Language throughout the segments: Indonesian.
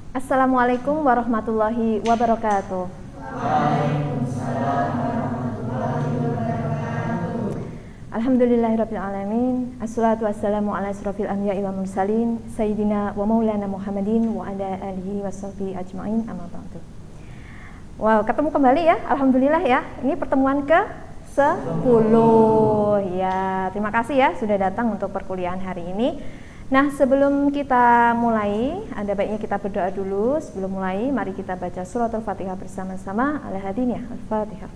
Assalamualaikum warahmatullahi wabarakatuh. Waalaikumsalam warahmatullahi wabarakatuh. Alhamdulillahirabbil alamin. Assalatu wassalamu ala asrofil anbiya'i wal mursalin sayyidina wa maulana Muhammadin wa ala alihi washabihi ajmain, amma ba'du. Wow, ketemu kembali ya. Alhamdulillah ya. Ini pertemuan ke-10 ya. Terima kasih ya sudah datang untuk perkuliahan hari ini. Nah, sebelum kita mulai, ada baiknya kita berdoa dulu. Sebelum mulai, mari kita baca surat Al-Fatihah bersama-sama. Al-Hadin ya, Al-Fatihah.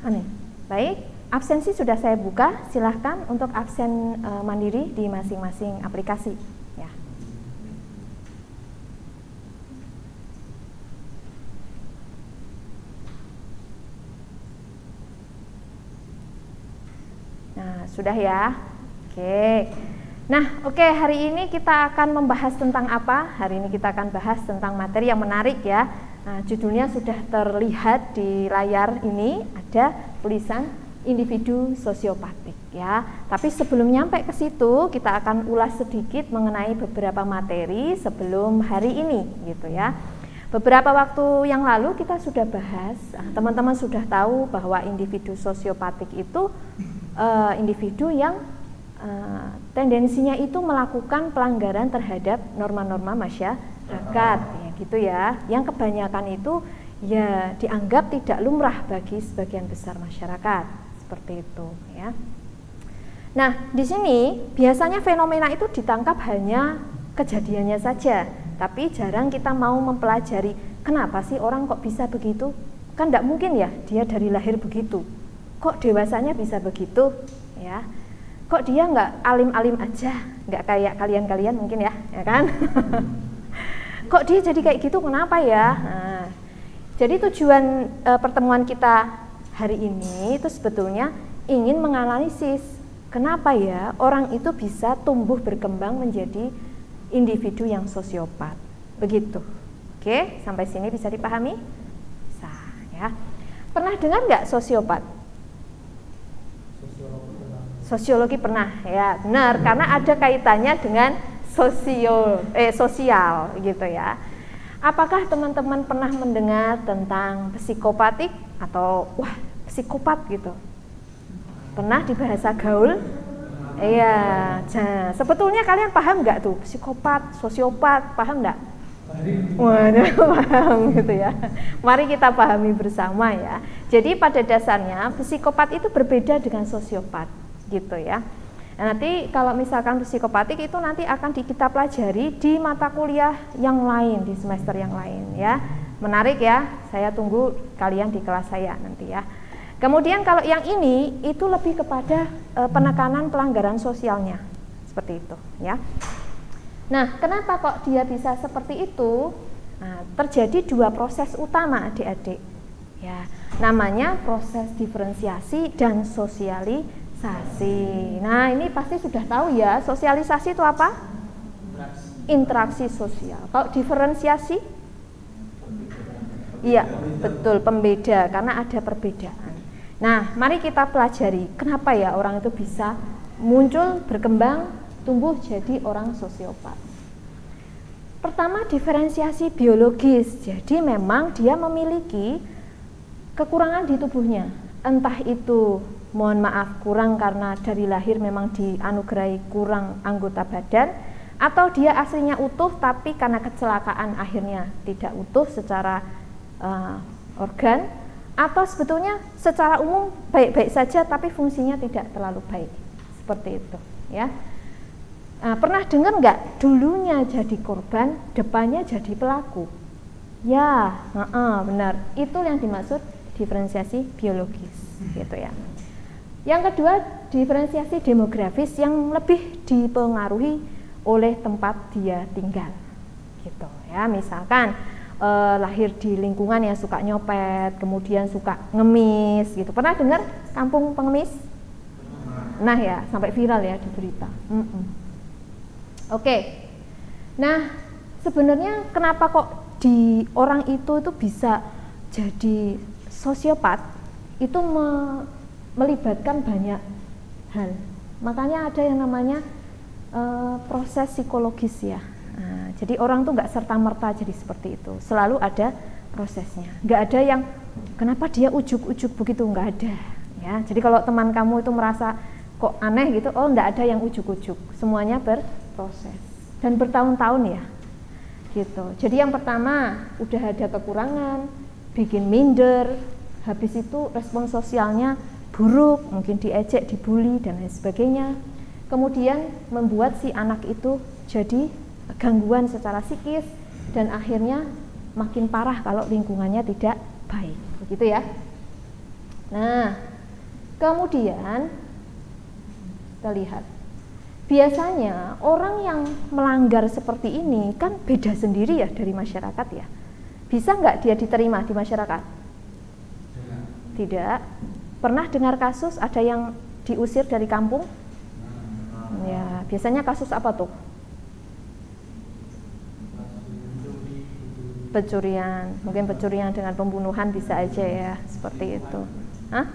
Amin. Baik, absensi sudah saya buka. Silahkan untuk absen mandiri di masing-masing aplikasi. Ya. Nah, sudah ya. Oke. Nah, oke, hari ini kita akan membahas tentang apa? Hari ini kita akan bahas tentang materi yang menarik ya. Nah, judulnya sudah terlihat di layar ini, ada tulisan individu sosiopatik ya. Tapi sebelum nyampe ke situ, kita akan ulas sedikit mengenai beberapa materi sebelum hari ini gitu ya. Beberapa waktu yang lalu kita sudah bahas, teman-teman sudah tahu bahwa individu sosiopatik itu individu yang tendensinya itu melakukan pelanggaran terhadap norma-norma masyarakat ya gitu ya, yang kebanyakan itu ya dianggap tidak lumrah bagi sebagian besar masyarakat, seperti itu ya. Nah, di sini biasanya fenomena itu ditangkap hanya kejadiannya saja, tapi jarang kita mau mempelajari kenapa sih orang kok bisa begitu. Kan tidak mungkin ya dia dari lahir begitu, kok dewasanya bisa begitu ya, kok dia nggak alim-alim aja, nggak kayak kalian-kalian mungkin ya kan. Kok dia jadi kayak gitu, kenapa ya? Nah, jadi tujuan pertemuan kita hari ini itu sebetulnya ingin menganalisis kenapa ya orang itu bisa tumbuh berkembang menjadi individu yang sosiopat, begitu. Oke, sampai sini bisa dipahami? Bisa ya. Pernah dengar nggak sosiopat? Sosiologi pernah ya, benar, karena ada kaitannya dengan sosial gitu ya. Apakah teman-teman pernah mendengar tentang psikopatik atau wah psikopat gitu? Pernah di bahasa gaul? Iya, sebetulnya kalian paham nggak tuh psikopat, sosiopat, paham nggak? Waduh, paham gitu ya. Mari kita pahami bersama ya. Jadi pada dasarnya psikopat itu berbeda dengan sosiopat gitu ya. Nah, nanti kalau misalkan psikopatik itu nanti akan kita pelajari di mata kuliah yang lain, di semester yang lain ya. Menarik ya, saya tunggu kalian di kelas saya nanti ya. Kemudian kalau yang ini itu lebih kepada penekanan pelanggaran sosialnya, seperti itu ya. Nah, kenapa kok dia bisa seperti itu? Nah, terjadi dua proses utama adik-adik ya, namanya proses diferensiasi dan sosialisasi. Nah, ini pasti sudah tahu ya, sosialisasi itu apa? Interaksi sosial. Kalau diferensiasi? Iya, betul, pembeda, karena ada perbedaan. Nah, mari kita pelajari kenapa ya orang itu bisa muncul, berkembang, tumbuh jadi orang sosiopat. Pertama, diferensiasi biologis. Jadi memang dia memiliki kekurangan di tubuhnya. Entah itu mohon maaf kurang karena dari lahir memang dianugerahi kurang anggota badan, atau dia aslinya utuh tapi karena kecelakaan akhirnya tidak utuh secara organ, atau sebetulnya secara umum baik-baik saja tapi fungsinya tidak terlalu baik, seperti itu ya. Nah, pernah dengar nggak dulunya jadi korban, depannya jadi pelaku? Ya, benar, itu yang dimaksud diferensiasi biologis gitu ya. Yang kedua, diferensiasi demografis yang lebih dipengaruhi oleh tempat dia tinggal gitu ya. Misalkan lahir di lingkungan yang suka nyopet, kemudian suka ngemis gitu. Pernah dengar kampung pengemis? Nah ya, sampai viral ya di berita. Oke. Nah, sebenarnya kenapa kok di orang itu bisa jadi sosiopat? Itu melibatkan banyak hal. Makanya ada yang namanya proses psikologis ya. Nah, jadi orang tuh nggak serta-merta jadi seperti itu. Selalu ada prosesnya. Nggak ada yang kenapa dia ujuk-ujuk begitu, nggak ada. Ya, jadi kalau teman kamu itu merasa kok aneh gitu, oh nggak ada yang ujuk-ujuk. Semuanya berproses dan bertahun-tahun ya. Gitu. Jadi yang pertama udah ada kekurangan, bikin minder, habis itu respon sosialnya buruk, mungkin diejek, dibully dan lain sebagainya. Kemudian membuat si anak itu jadi gangguan secara psikis dan akhirnya makin parah kalau lingkungannya tidak baik, begitu ya. Nah, kemudian kita lihat, biasanya orang yang melanggar seperti ini kan beda sendiri ya dari masyarakat ya. Bisa nggak dia diterima di masyarakat? Tidak. Pernah dengar kasus ada yang diusir dari kampung? Ya, biasanya kasus apa tuh? Pencurian, mungkin pencurian dengan pembunuhan bisa aja ya, seperti itu. Hah?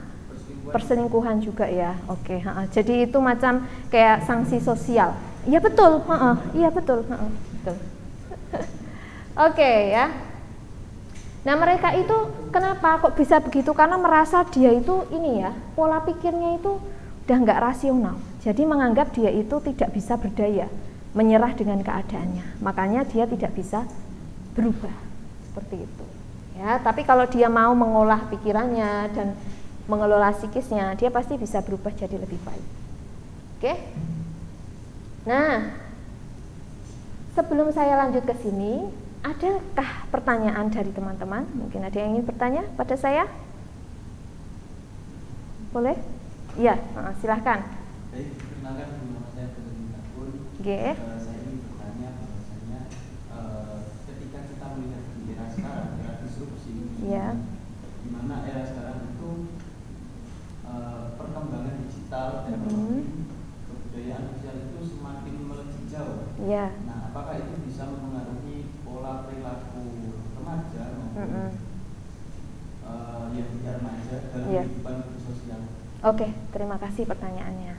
Perselingkuhan juga ya. Oke, jadi itu macam kayak sanksi sosial. Iya betul, iya betul, betul. Oke ya. Nah mereka itu kenapa kok bisa begitu? Karena merasa dia itu ini ya, pola pikirnya itu udah nggak rasional. Jadi menganggap dia itu tidak bisa berdaya, menyerah dengan keadaannya. Makanya dia tidak bisa berubah seperti itu. Ya, tapi kalau dia mau mengolah pikirannya dan mengelola psikisnya, dia pasti bisa berubah jadi lebih baik. Oke? Nah, sebelum saya lanjut ke sini, adakah pertanyaan dari teman-teman? Mungkin ada yang ingin bertanya pada saya? Boleh? Iya, silahkan. Baik, perkenalkan nama saya Benjamin Takun. Saya ingin bertanya bahwasanya ketika kita melihat di era sekarang, era disrupsi, di mana era sekarang itu perkembangan digital, teknologi, kebudayaan sosial itu semakin melejit jauh. Nah, apakah itu bisa mempengaruhi pola perilaku remaja maupun yang tidak remaja dalam kehidupan sosial? Oke, terima kasih pertanyaannya.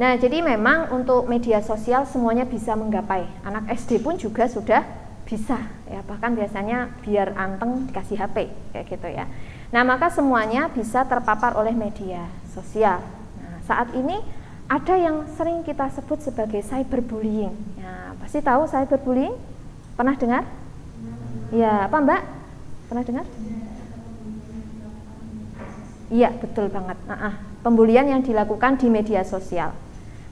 Nah, jadi memang untuk media sosial semuanya bisa menggapai. Anak SD pun juga sudah bisa, ya bahkan biasanya biar anteng dikasih HP kayak gitu ya. Nah, maka semuanya bisa terpapar oleh media sosial. Nah, saat ini ada yang sering kita sebut sebagai cyberbullying. Ya, pasti tahu cyberbullying? Pernah dengar? Ya, apa Mbak? Pernah dengar? Iya, betul banget. Pembulian yang dilakukan di media sosial.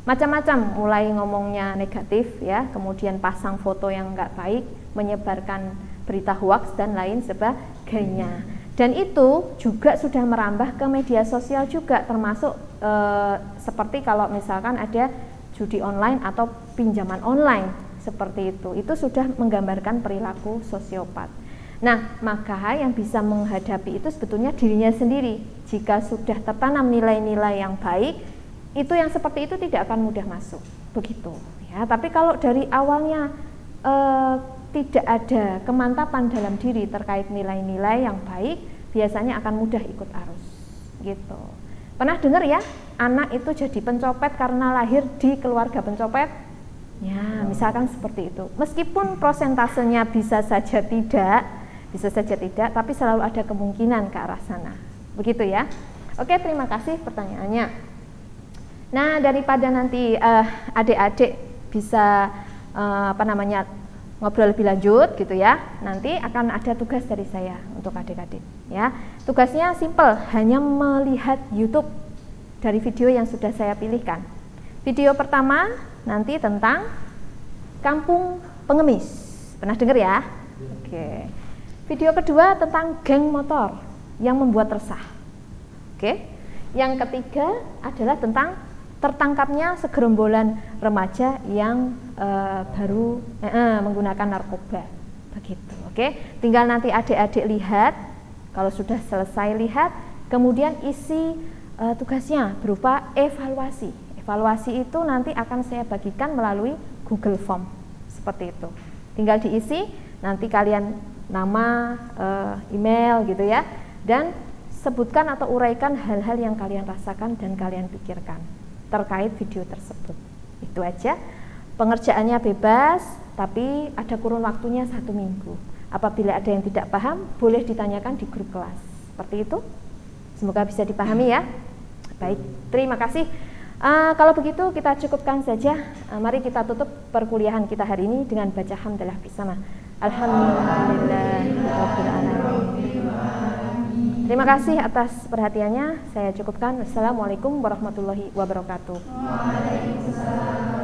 Macam-macam, mulai ngomongnya negatif ya, kemudian pasang foto yang enggak baik, menyebarkan berita hoax dan lain sebagainya. Dan itu juga sudah merambah ke media sosial juga, termasuk seperti kalau misalkan ada judi online atau pinjaman online seperti itu sudah menggambarkan perilaku sosiopat. Nah, maka yang bisa menghadapi itu sebetulnya dirinya sendiri. Jika sudah tertanam nilai-nilai yang baik, itu yang seperti itu tidak akan mudah masuk, begitu. Ya, tapi kalau dari awalnya tidak ada kemantapan dalam diri terkait nilai-nilai yang baik, biasanya akan mudah ikut arus, gitu. Pernah dengar ya, anak itu jadi pencopet karena lahir di keluarga pencopet? Ya, misalkan seperti itu. Meskipun prosentasenya bisa saja tidak, tapi selalu ada kemungkinan ke arah sana. Begitu ya. Oke, terima kasih pertanyaannya. Nah, daripada nanti adik-adik bisa ngobrol lebih lanjut gitu ya. Nanti akan ada tugas dari saya untuk adik-adik ya. Tugasnya simple, hanya melihat YouTube dari video yang sudah saya pilihkan. Video pertama nanti tentang kampung pengemis. Pernah dengar ya? Oke. Video kedua tentang geng motor yang membuat resah. Oke. Yang ketiga adalah tentang tertangkapnya segerombolan remaja yang baru menggunakan narkoba. Begitu. Oke. Tinggal nanti adik-adik lihat. Kalau sudah selesai lihat, kemudian isi tugasnya berupa evaluasi. Evaluasi itu nanti akan saya bagikan melalui Google Form. Seperti itu. Tinggal diisi, nanti kalian nama, email gitu ya, dan sebutkan atau uraikan hal-hal yang kalian rasakan dan kalian pikirkan terkait video tersebut. Itu aja. Pengerjaannya bebas, tapi ada kurun waktunya 1 minggu. Apabila ada yang tidak paham, boleh ditanyakan di grup kelas. Seperti itu. Semoga bisa dipahami ya. Baik, terima kasih. Kalau begitu kita cukupkan saja. Mari kita tutup perkuliahan kita hari ini dengan baca hamdalah bersama. Alhamdulillahirabbil alamin. Terima kasih atas perhatiannya. Saya cukupkan. Wassalamualaikum warahmatullahi wabarakatuh. Waalaikumsalam.